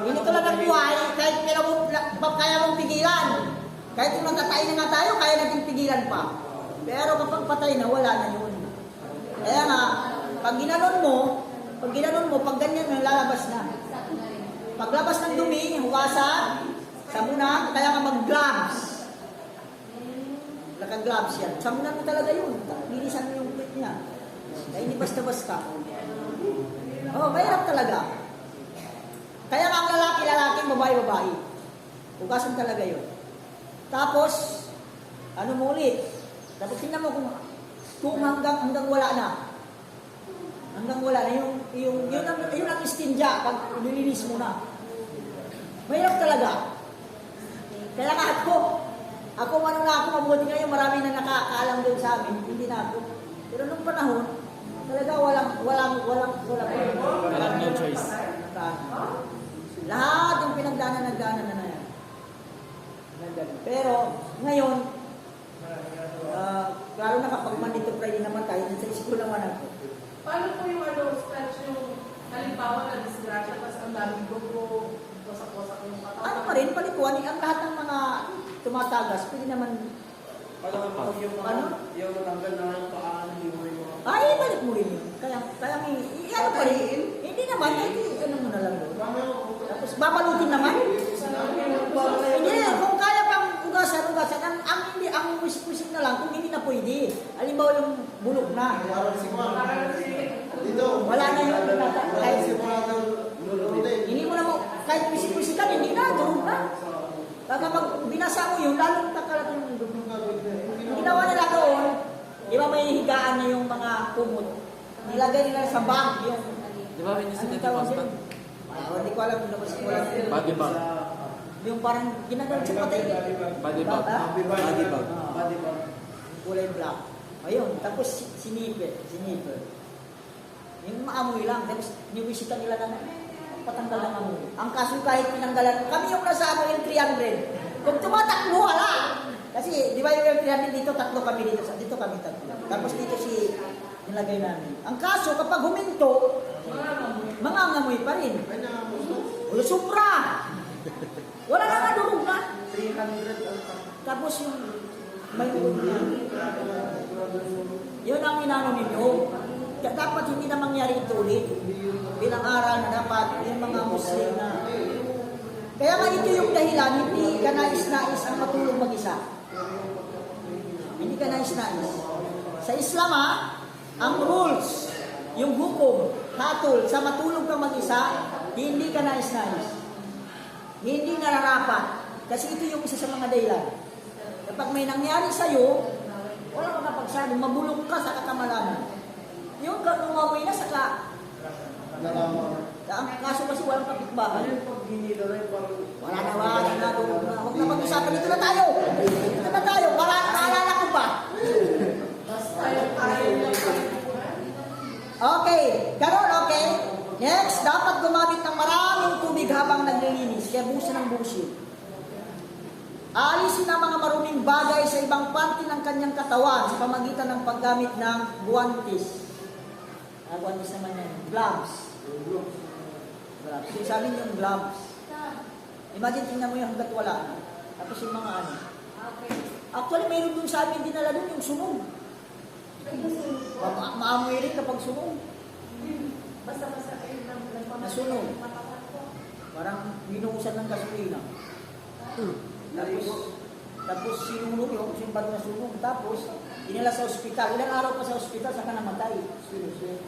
Hindi ko lang ng buhay, kahit kaya mong pigilan. Kahit kung natatay na nga tayo, kaya natin pigilan pa. Pero kapag patay na, wala na yun. Kaya nga, pag ginanon mo, pag ganyan na, lalabas na. Paglabas ng dumi, huwasan, sabunan, kaya nga mag-gloves. Naka-gloves yan. Sabunan mo talaga yun. Linisan mo yung puwit niya. Kaya hindi basta-basta. Mahirap talaga. Kaya nga ang lalaki, babae. Hugasan talaga yun. Tapos, ano mo ulit? Tapos tingnan mo kung hanggang wala na. Hanggang wala na. Yun ang istinja pag nilinis mo na. Mahirap talaga. Kaya nga ako mabuti ngayon, marami na nakakaalam doon sa amin. Hindi na ako. Pero nung panahon, talaga walang no choice. Lahat yung nagdaanan na yan. Pero ngayon, lalo na kapag Monday to Friday namatay, sa school naman ako. Paano po yung stretch yung halimbawa na disgrasya, tapos ang daming dugo, wasak-wasak yung katawan? Ano pa rin, palikuan, ang lahat ng mga tumatagas, pwede naman, Yung tanggal na yung paa, hindi mo yung ibalik mo rin yun. Kaya ano pa rin, hindi naman, ano mo na lang doon. Tapos babalutin naman. Hindi, kung kaya pang ugasan, ang wisik-wisik na lang, kung hindi na pwede. Halimbawa yung bulok na. Wala na yun. Hindi mo na kahit wisik-wisikan, hindi na, durog na. Pagka binasa mo yun, lalong takalat yung mundo. Ginawa nila doon, di ba may higaan na yung mga kumot. Nilagay nila sa bag yung... Di ba rin yung sa dito pasta? Hindi ko alam kung labas ko lang. Body bag. Yung parang ginagamit sa patay. Body bag. Body bag. Baba, di ba? Kulay black. Ayun, tapos sinipper. Yung maamoy lang, tapos niwisita nila na patanggal ng amoy. Ang kaso kahit pinanggalan, kami yung nasa ano yung 300. Kung tumatakbo, wala. Kasi, di ba yung 300 dito, tatlo kami dito kami tatlo. Tapos dito si nilagay namin. Ang kaso, kapag huminto, mangangamoy pa rin. Ay, nakamusto. O, supra! Wala na nga durog na. 300 ang Tapos yung may durog na. Yun ang inano ninyo. Dapat hindi na mangyari ito ulit. Bilang aral na dapat yung mga Muslim na. Kaya nga ito yung dahilan, hindi ka nais-nais ang matulog mag-isa. Hindi ka nais-nais. Sa Islam ang rules, yung hukom, hatol, sa matulog kang mag-isa, hindi ka nais-nais. Hindi nararapat. Kasi ito yung isa sa mga dahilan. Kapag may nangyari sa'yo, wala kang kapagsabi, mabulok ka sa katamalaman. Yung umamoy na saka, ang kaso kasi walang kapitbahay. pag hinila rin, parang Wala na. Huwag na mag-usapan. Dito na tayo. Maalala ko pa. Okay. Ganon, okay. Next, dapat gumamit ng maraming tubig habang naglilinis. Kaya busin ng busin. Aalisin ang mga maruming bagay sa ibang parte ng kanyang katawan sa pamagitan ng paggamit ng guantes. Guantes naman yan. Gloves. So, sa amin yung gloves. Imagine, tingnan mo yung hanggat wala. Tapos yung mga ano. Actually, mayroon dun sa amin dinala dun yung sunog. Maamoy rin kapag sunog. Basta-basta kayo Nasunog. Parang binuhusan ng gasolina. Tapos sinunog yung bago na sunog. Tapos, inila sa ospital. Ilang araw pa sa ospital, saka namatay.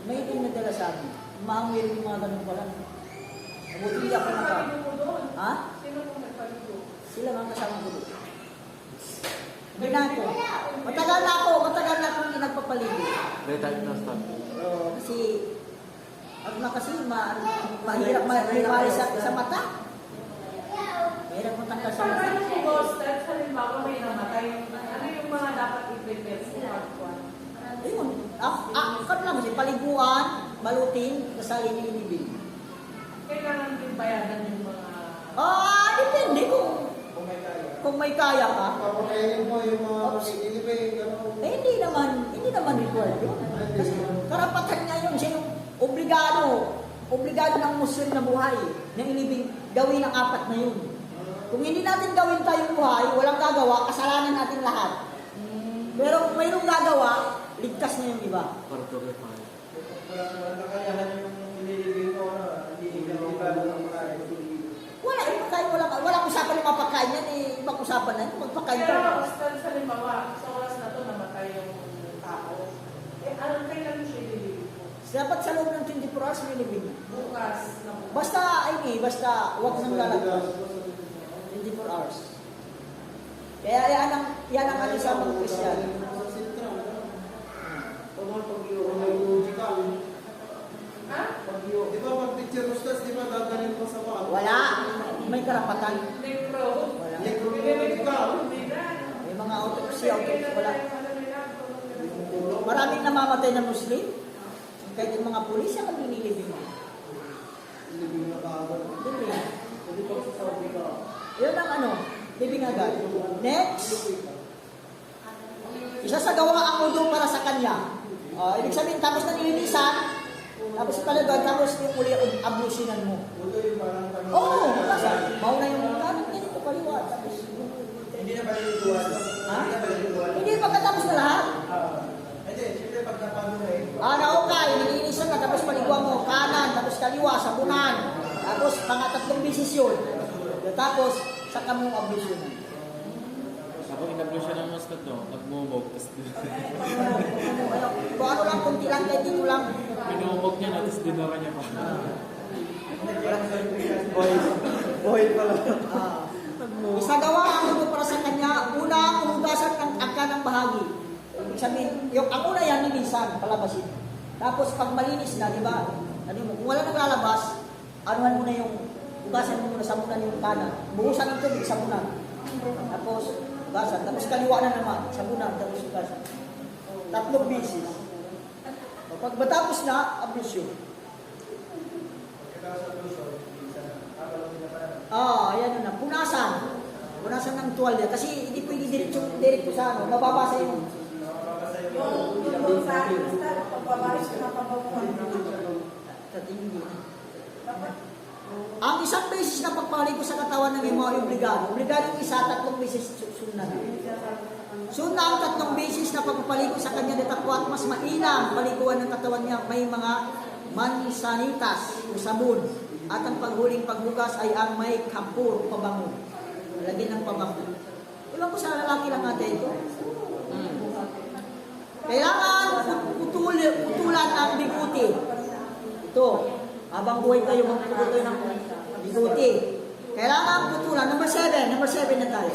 May din nadala sa amin. Maamoy rin yung mga ganun pala. Mabuti hindi ako naka... Ha? Sino pong nagpaligo? Sila mga kasama ko doon. Hindi na ako. Matagal na ako hindi nagpapaligo. Daytime na start. Kasi, ano na kasi, mahirap mahirap sa mata. Mahirap matanggal sa mata. Paano yung boss, that's halimbawa may namatay, ano yung mga dapat i-prepare sa hardcore? Ayun. Kan lang kasi, paliguan, balutin, kasalin yung inibig. Kailangan din bayaran yung mga... Depende kung may kaya ka. Papakainin mo yung mga makikilibay, gano'n. Hindi naman required yun. Kasi karapatan niya yun, siya yung obligado ng Muslim na buhay, na inibig gawin ang 4 na yun. Kung hindi natin gawin tayong buhay, walang gagawa, kasalanan natin lahat. Pero kung mayroong gagawa, ligtas na yung iba. Para purify. Walang kakayahan yung nililibing ko na hindi ibalo ng marami. Walang usapan ng mapakain yan, ibang usapan na yun, magpakain Pero ka. sa halimbawa, sa oras na to namatay yung tao, anong kailan siya ililibing po? Dapat sa loob ng 24 hours, may libing. Bukas na po. Basta huwag nang lalabas. 24 hours. Kaya yan ang ano sa mga Kristiyan. Ha? Di ba pag picture ustas, di ba gagaling mo sa mga? Wala. May karapatan. Necro. Wala. Necrobiological. May mga autopsy. Wala. Maraming namamatay na Muslim. Kahit yung mga pulis, ang nililibing. Libing na kaagad. Hindi ko sa Saudi ka. Yun ang ano, libing agad. Next. Isasagawa ang udo para sa kanya. Ibig sabihin, tapos na nilinisan, tapos talaga, tapos yung uli ablusinan mo. Oo, mauna yung kanan, ganito kaliwa. Tapos, Hindi na paliliguan. Ha? Hindi na paliliguan. hindi pagkatapos na lahat. Hindi, siyempre pag napanuhay. Naukay, nilinisan na, tapos paliguan mo, kanan, tapos kaliwa, sabunan. Tapos, pangatlong bisis yun. Tapos, saka mo ablusinan. Ako inablo siya ng mustard no, nagmumog. Tapos Kung ano lang, kunti lang, kahit dito lang. pinumog niya na, tapos dinara niya pa. Boy pala. Isagawa ang ulo para sa kanya. Una, hugasan ng ng bahagi. Ibig sabihin, ang una yan, nilisan, palabasin. Tapos, pag malinis na, di ba? Kung wala naglalabas, anuhan mo na yung, hugasan mo muna, sabunan yung kanan. Buhusan ng tubig, sabunan. Tapos, Hugasan. Tapos kaliwa na naman. Sabunan. Tapos hugasan. 3 beses. Pag matapos na, ablusyon. Pagkatapos sa puso, isa na. Habang pinaparan. Ayan na. Punasan. Punasan ng tuwalya. Kasi hindi pwede diretso sa ano. Mababasa yun. Nakapapasa Yung sa basta pagbabayos na pababuhan. Hindi. Ang isang beses na pagpaligo sa katawan ng imo ay obligado. Obligado yung isa, 3 beses sunna. Sunna ang 3 beses na pagpapaligo sa kanya at mas mainam paliguan ng katawan niya may mga mansanitas o sabon. At ang paghuling pagbukas ay ang may kampur, pabango. Lagyan ng pabango. Iwan ko sa lalaki lang natin ito. Kailangan putulan ang biguti. Ito, habang buhay kayo, magputuloy ng biguti. Kailangan putulan. Number 7 na tayo.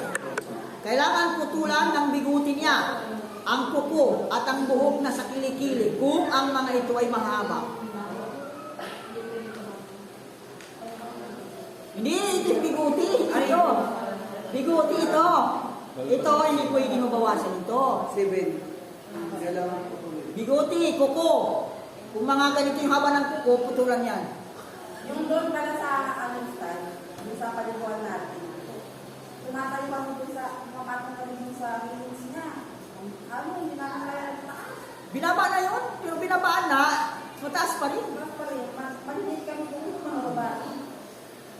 Kailangan putulan ng biguti niya, ang kuko at ang buhok na sa kilikili kung ang mga ito ay mahaba. Hindi, ito biguti. Ito. Biguti ito. Ito, hindi pwede mabawasan ito. 7. Kailangan po tuloy. Biguti, kuko. Kung mga ganito yung haba ng kuko, putulan yan. Yung doon pala sa style, yung sa paliguan natin. Tumatalipan mo doon sa mapatong kami dun sa meetings niya. Ano, hindi na kaya ang taas. Binaba na yun. Pero binabaan na, mataas pa rin. Mas pa rin, maliit kami doon mga babae.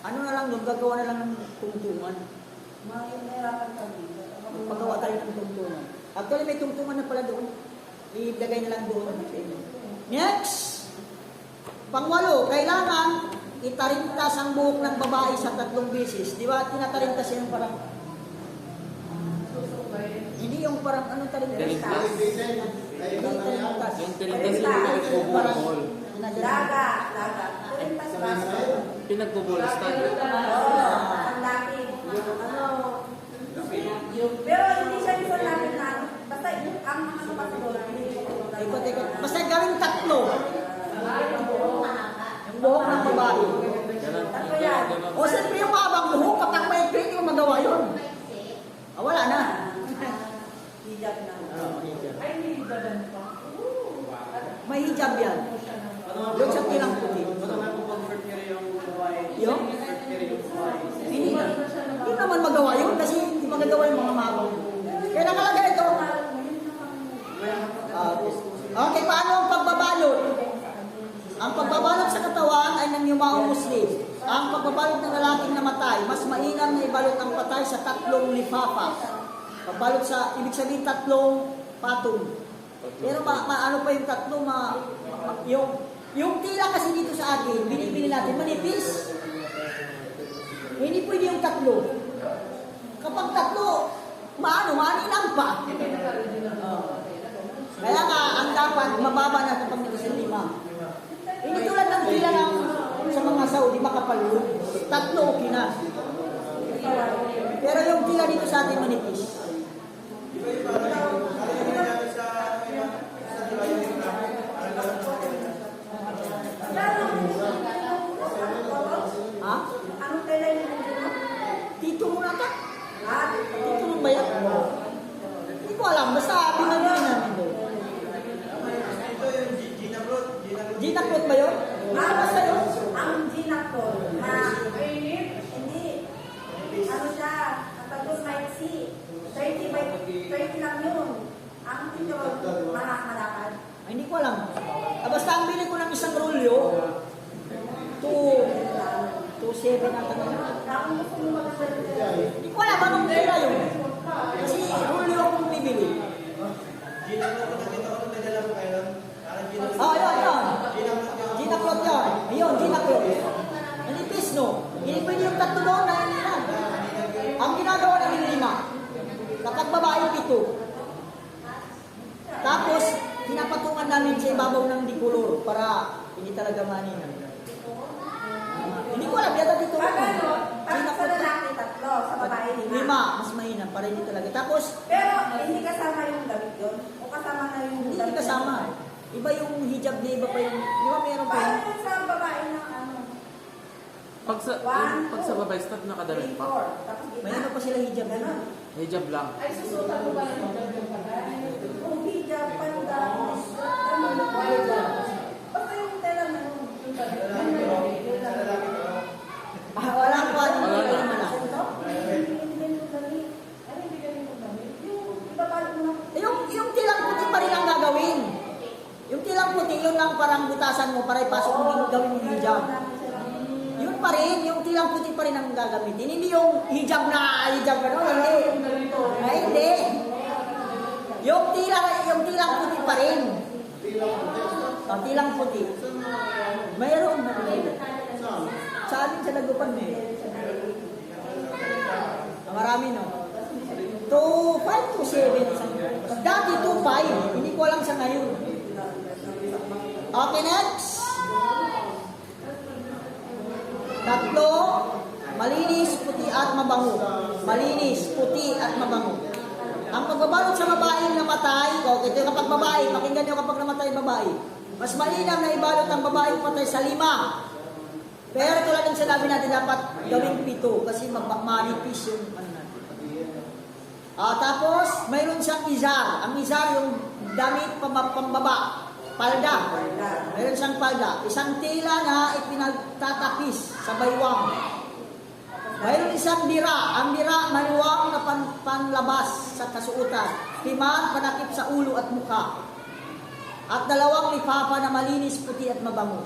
Ano na lang doon, gagawa na lang ng tungtungan. Mahirapan kami. Magpagawa tayo ng tungtungan. Actually, may tungtungan na pala doon. Ilagay na lang doon. Next! Pangwalo, kailangan itarintas ang buhok ng babae sa 3 beses. Di ba? Tinatarintas yung parang... Hindi yung parang anong tarintas? Tarintas. Hindi tarintas. Yung tinitas yung pinagpupul. Laga. Turintas ba? Pinagpupulastan. Ang laki. Pero hindi siya yung namin na ano. Basta ang ano pa doon. Ikot. Basta gawing 3. Yung buhok ng babae. Tatlo yan. O siyempre yung mahabang buhok, kapag may hindi mo magawa yun. Wala na. Hijab na. May hijab yan. Yung sa tilang puti. Baka may pag-convert niya rin yung babae. Yung? Convert niya rin yung babae. Hindi naman magawa yun kasi hindi magagawa yung mga mahabang buhok. Kaya nakalagay ito. Okay, paano ang pagbabalot? Ang pagbabalot sa katawan ay ng yumaong Muslim. Ang pagbabalot ng lalaking namatay, mas mainam na ibalot ang patay sa 3 lifafa. Pagbalot sa, ibig sabihin 3 patong. Pero ano pa yung 3, yung tila kasi dito sa atin, binibili natin, manipis. Hindi pwede yung 3. Kapag 3, maaninang pa. Kaya nga, ang dapat, mababa na kapag nito sa 5. Hindi tulad ng tila ng sa mga Saudi, makapal yun. 3, okay na. Pero yung tila dito sa atin, manipis. Ha? Anong kailan yung dito? Tito mo na ka? Dito. Tito mo ba yan? Hindi ko alam, basta pinagawin namin doon. Ito yung Gina Brot. Gina Cruz ba yun? Basta yun? Ang ginakol na hindi. Ano siya? Ang tagos maiksi. 30 by 30 lang yun. Ang tito, malakad. Ay, hindi ko alam. Basta ang bili ko ng isang rolyo, 2.7 ang tanong. Kung gusto mo magsalita. Hindi ko alam anong pera yun. Kasi rolyo akong bibili. Gina Brot, nakita ko nung nadala mo kayo. Parang Gina Brot. Yun. Gina Brot yun. Gina Cruz yun. Ayun, Gina Cruz. Manipis, no? Hindi pwede yung 3 doon na hindi lang. Ang ginagawa namin 5. Kapag babae, 7. Tapos, pinapatungan namin sa ibabaw ng dikulor para hindi talaga maninang. Hindi ko alam, yata dito. Pag ano, pag Gina sa Cruz. lalaki 3, sa babae 5. 5, mas mainam para hindi talaga. Tapos, Pero hindi kasama yung damit doon? O kasama na yung hindi damit? kasama. Iba yung hijab niya, iba pa yung, di ba meron pa Paano yung, yung sa babae ng ano? Pag sa babae, start nakadamit 3, pa. 4. Tapos may ano pa sila hijab. Ganon. Hijab lang. Ay, susutan mo ba ng hijab yung pagay? Kung hijab, pandas, basta yung tela na yung Wala ko ano naman ako. Yung tilang puti pa rin ang gagawin. Yung tilang puti, yun lang parang butasan mo para ipasok mo yung gawin yung hijab. Yun pa rin, yung tilang puti pa rin ang gagamitin. Hindi yung hijab na hijab ka no? Hindi. Ay, hindi. Yung tilang puti pa rin. Tilang puti. Mayroon na rin. Sa amin sa Lagupan mo. Marami no. 5 to 7. Dati 2-5. Hindi ko alam sa ngayon. Okay, next. Tatlo, malinis, puti at mabango. Malinis, puti at mabango. Ang pagbabalot sa babaeng namatay, ito yung kapag babae, pakinggan nyo kapag namatay babae. Mas mainam na ibalot ang babaeng patay sa 5. Pero tulad ng sinabi natin, dapat gawing 7 kasi manipis yung ano natin. Tapos, mayroon siyang izar. Ang izar yung damit pambaba. Palda. Mayroon siyang palda. Isang tela na ipinagtatapis sa baywang. Mayroon isang dira. Ang dira, maluwang na panlabas sa kasuotan. 5, panakip sa ulo at mukha. At 2 lipapa na malinis, puti at mabango.